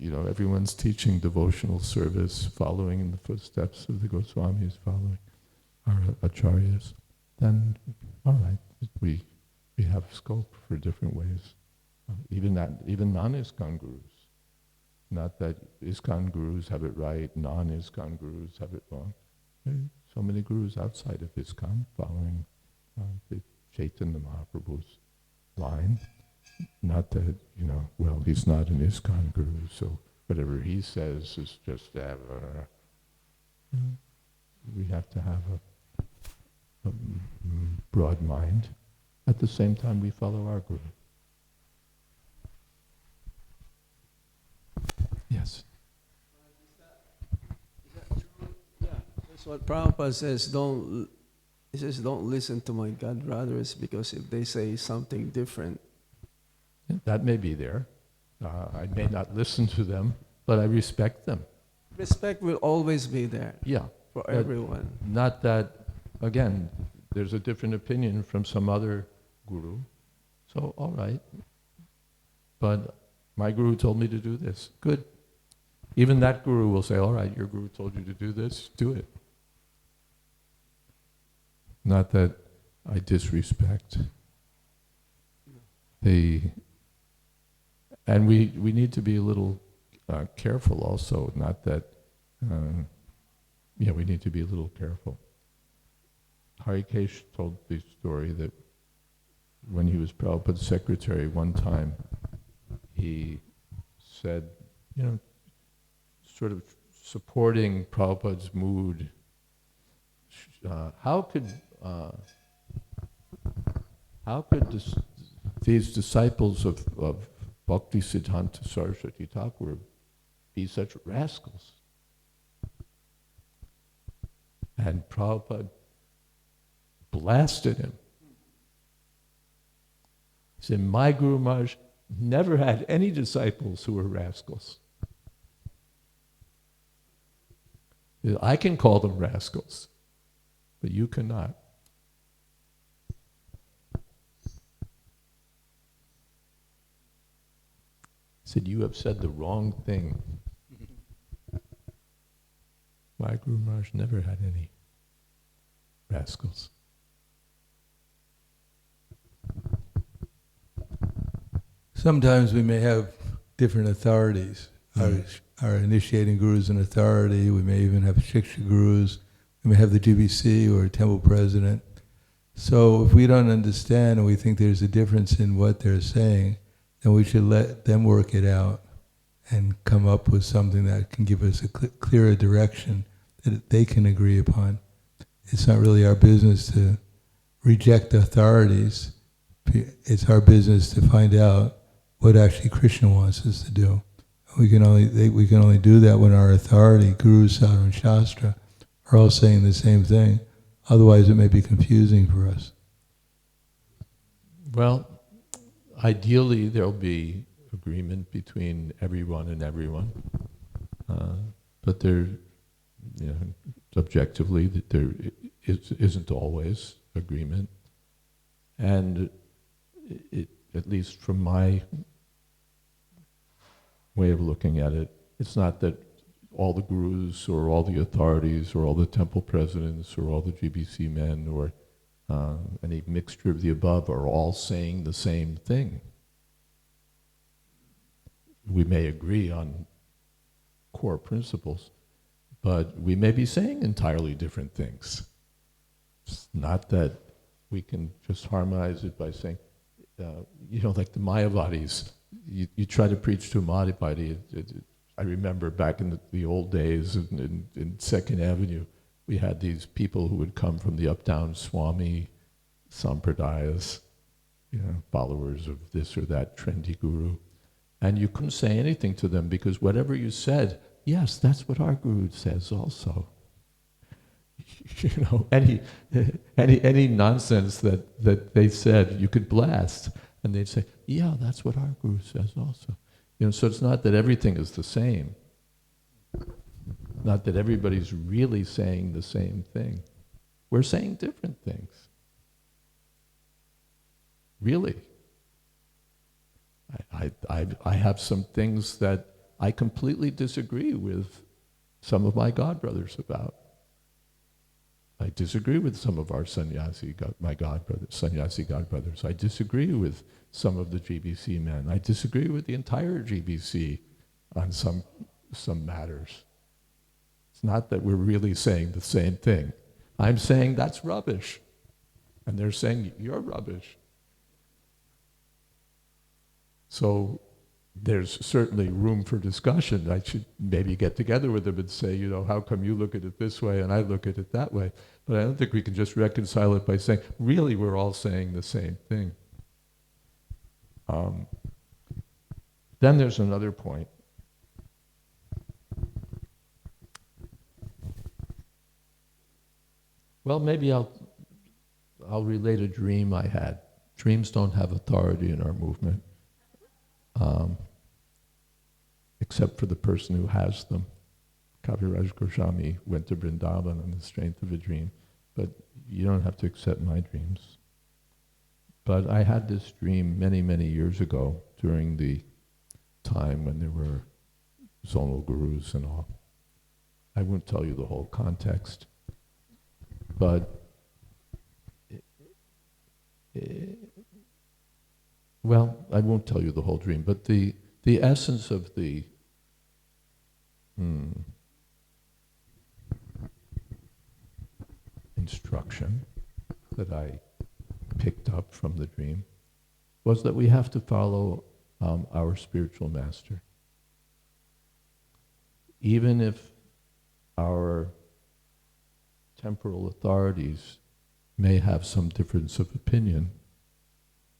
everyone's teaching devotional service, following in the footsteps of the Goswamis, following our acharyas, then all right, we have scope for different ways. Even non-ISKCON gurus. Not that ISKCON gurus have it right, non-ISKCON gurus have it wrong. There are so many gurus outside of ISKCON following the Chaitanya Mahaprabhu's line. Not that, well, he's not an ISKCON guru, so whatever he says is just we have to have a broad mind. At the same time, we follow our guru. Yes. That's what Prabhupada says. He says, don't listen to my God brothers, because if they say something different, That may be there. I may not listen to them, but I respect them. respect will always be there Yeah. for But everyone. Not that, again, there's a different opinion from some other guru. So, all right. But my guru told me to do this. Good. Even that guru will say, all right, your guru told you to do this, do it. Not that I disrespect. And we need to be a little careful also, not that, we need to be a little careful. Harikesh told the story that when he was Prabhupada's secretary one time, he said, sort of supporting Prabhupada's mood, how could these disciples of Bhakti Siddhanta Saraswati Thakur be such rascals? And Prabhupada blasted him. He said, my Guru Maharaj never had any disciples who were rascals. I can call them rascals, but you cannot. He said, you have said the wrong thing. My My Guru Maharaj never had any rascals. Sometimes we may have different authorities. Our initiating guru is an authority. We may even have Shiksha gurus. We may have the GBC or a temple president. So if we don't understand and we think there's a difference in what they're saying, then we should let them work it out and come up with something that can give us a clearer direction that they can agree upon. It's not really our business to reject authorities. It's our business to find out what actually Krishna wants us to do. We can only do that when our authority, Guru, Sadhu, and Shastra, are all saying the same thing. Otherwise, it may be confusing for us. Well, ideally, there'll be agreement between everyone and everyone, but there, subjectively, that there isn't always agreement, and at least from my way of looking at it, it's not that all the gurus or all the authorities or all the temple presidents or all the GBC men or any mixture of the above are all saying the same thing. We may agree on core principles, but we may be saying entirely different things. It's not that we can just harmonize it by saying, like the Mayavadis, you try to preach to a Mayavadi. I remember back in the old days in 2nd Avenue, we had these people who would come from the up-down Swami Sampradayas, followers of this or that trendy guru. And you couldn't say anything to them because whatever you said, yes, that's what our guru says also. Any nonsense that they said, you could blast. And they'd say, yeah, that's what our guru says also. So it's not that everything is the same. Not that everybody's really saying the same thing. We're saying different things. Really. I have some things that I completely disagree with some of my godbrothers about. I disagree with some of our sannyasi godbrothers. I disagree with some of the GBC men. I disagree with the entire GBC on some matters. It's not that we're really saying the same thing. I'm saying that's rubbish. And they're saying, you're rubbish. So there's certainly room for discussion. I should maybe get together with them and say, how come you look at it this way and I look at it that way? But I don't think we can just reconcile it by saying, really, we're all saying the same thing. Then there's another point. Well, maybe I'll relate a dream I had. Dreams don't have authority in our movement. Except for the person who has them. Kaviraj Goswami went to Vrindavan on the strength of a dream, but you don't have to accept my dreams. But I had this dream many, many years ago during the time when there were zonal gurus and all. I won't tell you the whole context, but I won't tell you the whole dream, but the essence of the instruction that I picked up from the dream was that we have to follow our spiritual master. Even if our temporal authorities may have some difference of opinion,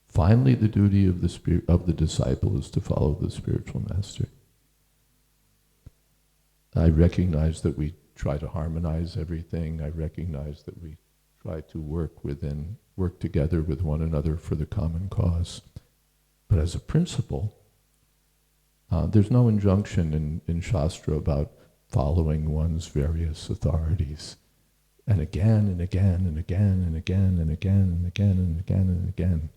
finally the duty of the disciple is to follow the spiritual master. I recognize that we try to harmonize everything. I recognize that we try to work together with one another for the common cause. But as a principle, there's no injunction in Shastra about following one's various authorities. And again and again and again and again and again and again and again and again,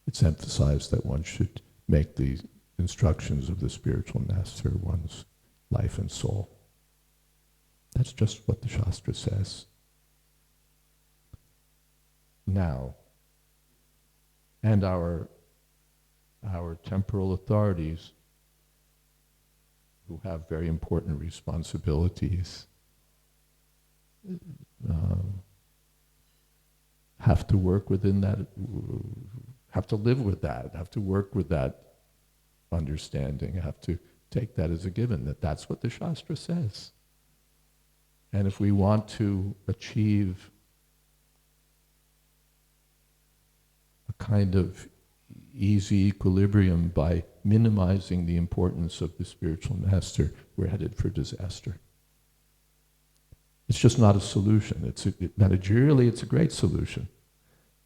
it's emphasized that one should make the instructions of the spiritual master one's life and soul. That's just what the Shastra says. Now, and our temporal authorities, who have very important responsibilities, have to work within that, have to live with that, have to work with that understanding, have to take that as a given, that that's what the Shastra says. And if we want to achieve a kind of easy equilibrium by minimizing the importance of the spiritual master, we're headed for disaster. It's just not a solution. Managerially, it's a great solution.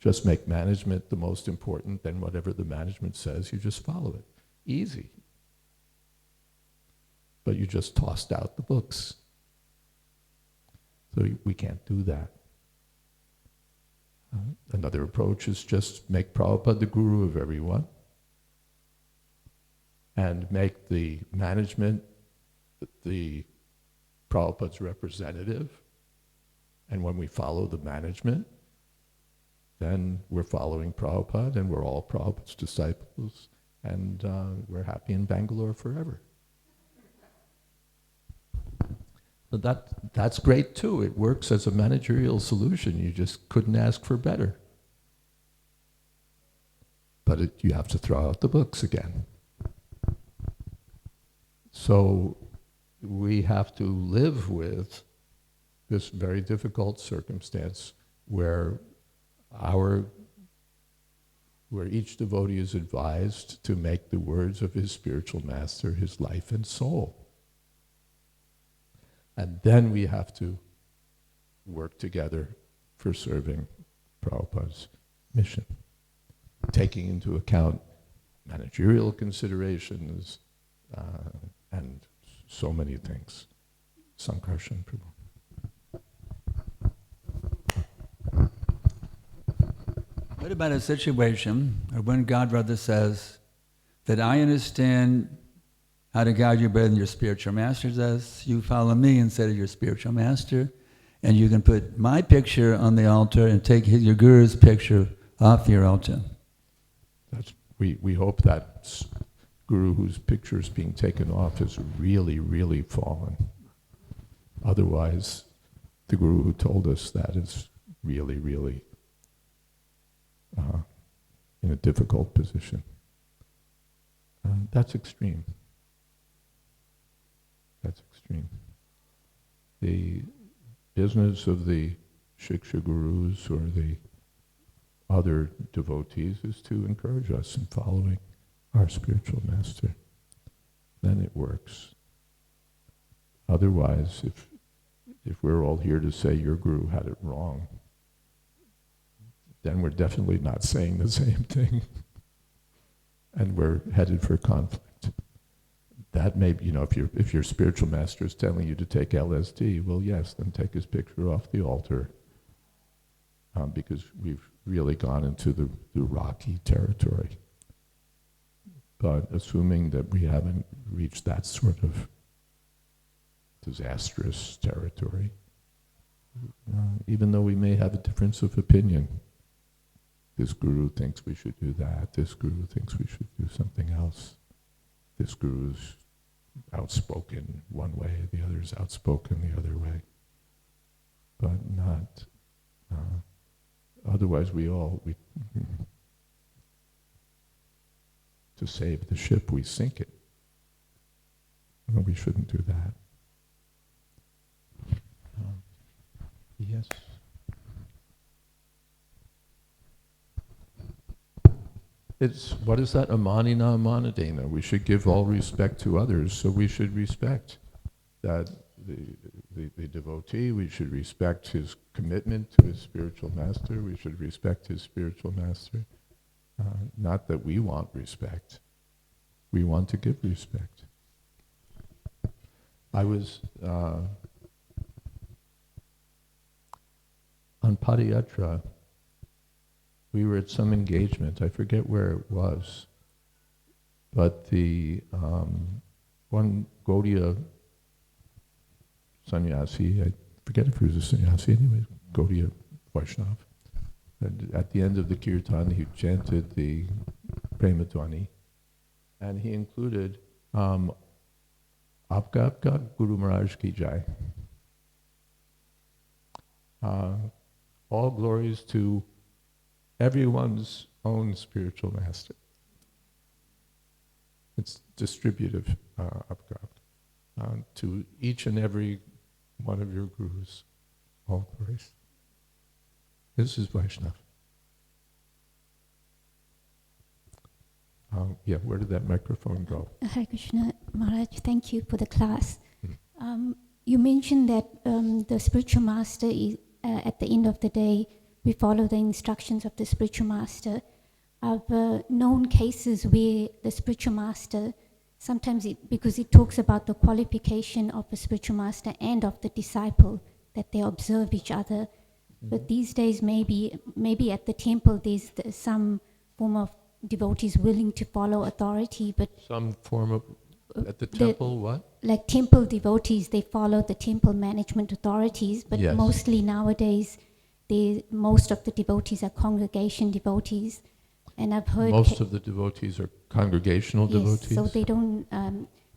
Just make management the most important, then whatever the management says, you just follow it. Easy. But you just tossed out the books. So we can't do that. Another approach is just make Prabhupada the guru of everyone and make the management the Prabhupada's representative. And when we follow the management, then we're following Prabhupada and we're all Prabhupada's disciples and we're happy in Bangalore forever. So that's great too. It works as a managerial solution. You just couldn't ask for better. But you have to throw out the books again. So we have to live with this very difficult circumstance where each devotee is advised to make the words of his spiritual master his life and soul. And then we have to work together for serving Prabhupada's mission, taking into account managerial considerations and so many things. Sankarshan Prabhu. What about a situation when Godbrother says that I understand how to guide you better than your spiritual master does? You follow me instead of your spiritual master, and you can put my picture on the altar and take your guru's picture off your altar. We hope that guru whose picture is being taken off is really, really fallen. Otherwise, the guru who told us that is really, really in a difficult position. That's extreme. That's extreme. The business of the Shiksha gurus or the other devotees is to encourage us in following our spiritual master. Then it works. Otherwise, if we're all here to say your guru had it wrong, then we're definitely not saying the same thing. And we're headed for conflict. That may be, if your spiritual master is telling you to take LSD, well, yes, then take his picture off the altar, because we've really gone into the rocky territory. But assuming that we haven't reached that sort of disastrous territory, even though we may have a difference of opinion, this guru thinks we should do that, this guru thinks we should do something else, this guru's outspoken one way, the other's outspoken the other way. But not, otherwise to save the ship, we sink it. Well, we shouldn't do that. Yes. What is that? Amanina amanadena. We should give all respect to others, so we should respect that the devotee, we should respect his commitment to his spiritual master, we should respect his spiritual master. Not that we want respect, we want to give respect. I was on Padayatra. We were at some engagement, I forget where it was, but the one Gaudiya sannyasi, I forget if he was a sannyasi anyway, Gaudiya Vaishnav. And at the end of the kirtan, he chanted the Premadhvani, and he included Aapka Aapka Guru Maharaj Ki Jai. All glories to everyone's own spiritual master. It's distributive, Aapka Aapka, to each and every one of your gurus. All glories. This is Vaishnav. Yeah, where did that microphone go? Hare Krishna, Maharaj, thank you for the class. You mentioned that the spiritual master is, at the end of the day, we follow the instructions of the spiritual master. I've known cases where the spiritual master, sometimes because it talks about the qualification of the spiritual master and of the disciple, that they observe each other. But these days, maybe at the temple, there's some form of devotees willing to follow authority, but Some form of, at the temple, what? like temple devotees, they follow the temple management authorities, but Yes. mostly nowadays, most of the devotees are congregation devotees, and I've heard Most of the devotees are congregational devotees. Yes, so they don't.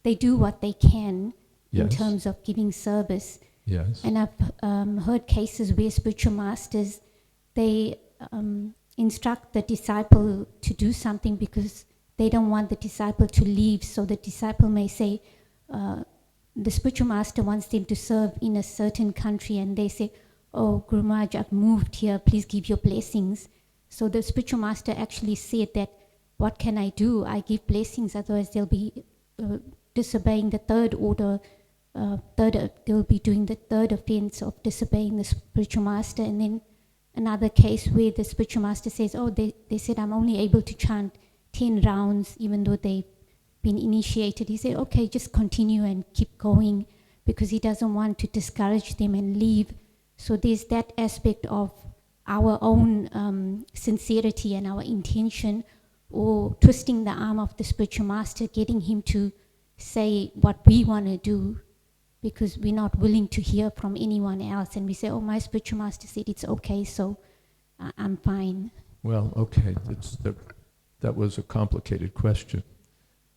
They do what they can in Yes. terms of giving service. Yes. And I've heard cases where spiritual masters, they instruct the disciple to do something because they don't want the disciple to leave. So the disciple may say, the spiritual master wants them to serve in a certain country, and they say, "Oh, Guru Maharaj, I've moved here, please give your blessings." So the spiritual master actually said that, what can I do? I give blessings, otherwise they'll be disobeying the third order. They'll be doing the third offense of disobeying the spiritual master. And then another case where the spiritual master says, "Oh, they said I'm only able to chant 10 rounds even though they've been initiated." He said, "Okay, just continue and keep going," because he doesn't want to discourage them and leave. So there's that aspect of our own sincerity and our intention, or twisting the arm of the spiritual master, getting him to say what we want to do, because we're not willing to hear from anyone else. And we say, "Oh, my spiritual master said it's okay, so I'm fine." Well, okay, that was a complicated question.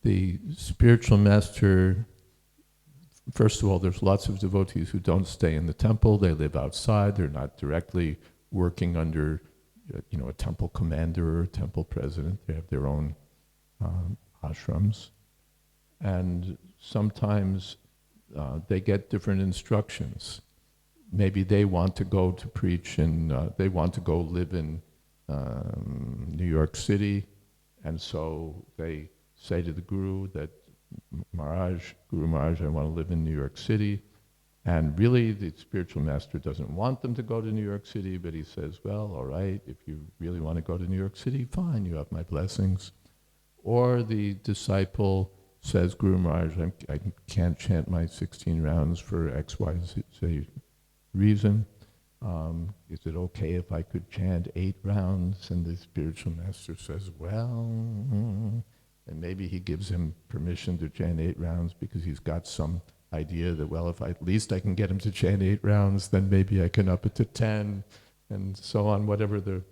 The spiritual master, first of all, there's lots of devotees who don't stay in the temple. They live outside. They're not directly working under, a temple commander or a temple president. They have their own ashrams. And sometimes they get different instructions. Maybe they want to go to preach and they want to go live in New York City, and so they say to the Guru that, Guru Maharaj, I want to live in New York City. And really the spiritual master doesn't want them to go to New York City, but he says, well, all right, if you really want to go to New York City, fine, you have my blessings. Or the disciple says, Guru Maharaj, I can't chant my 16 rounds for X, Y, Z reason. Is it okay if I could chant 8 rounds? And the spiritual master says, well, and maybe he gives him permission to chant 8 rounds because he's got some idea that, well, if at least I can get him to chant 8 rounds, then maybe I can up it to 10, and so on, whatever the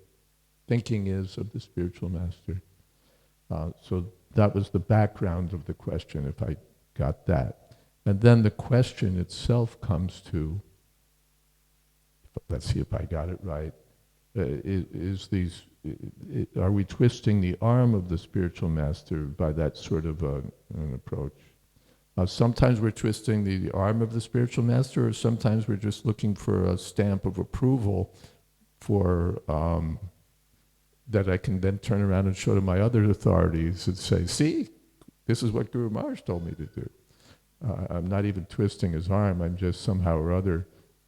thinking is of the spiritual master. So that was the background of the question, if I got that. And then the question itself comes to, let's see if I got it right, are we twisting the arm of the spiritual master by that sort of an approach? Sometimes we're twisting the arm of the spiritual master, or sometimes we're just looking for a stamp of approval for that I can then turn around and show to my other authorities and say, see, this is what Guru Maharaj told me to do. I'm not even twisting his arm, I'm just somehow or other,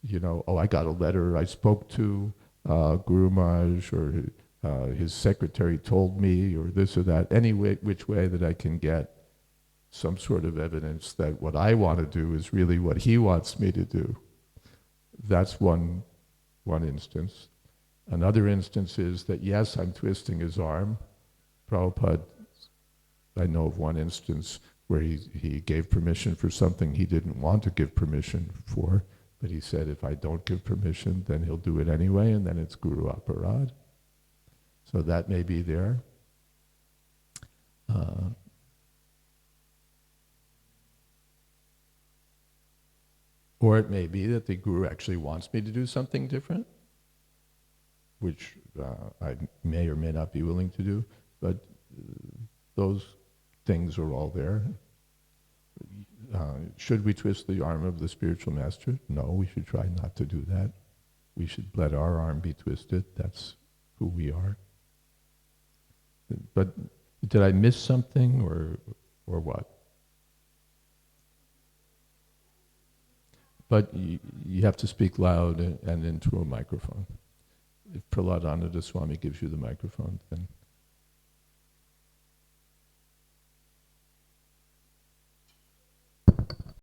I got a letter, I spoke to Guru Maharaj, or his secretary told me, or this or that, any which way that I can get some sort of evidence that what I want to do is really what he wants me to do. That's one instance. Another instance is that, yes, I'm twisting his arm. Prabhupada, I know of one instance where he gave permission for something he didn't want to give permission for, but he said, if I don't give permission, then he'll do it anyway, and then it's Guru Aparad. So that may be there. Or it may be that the Guru actually wants me to do something different, which I may or may not be willing to do, but those things are all there. Should we twist the arm of the spiritual master? No, we should try not to do that. We should let our arm be twisted. That's who we are. But did I miss something or what? But you have to speak loud and into a microphone. If Prahladananda Swami gives you the microphone, then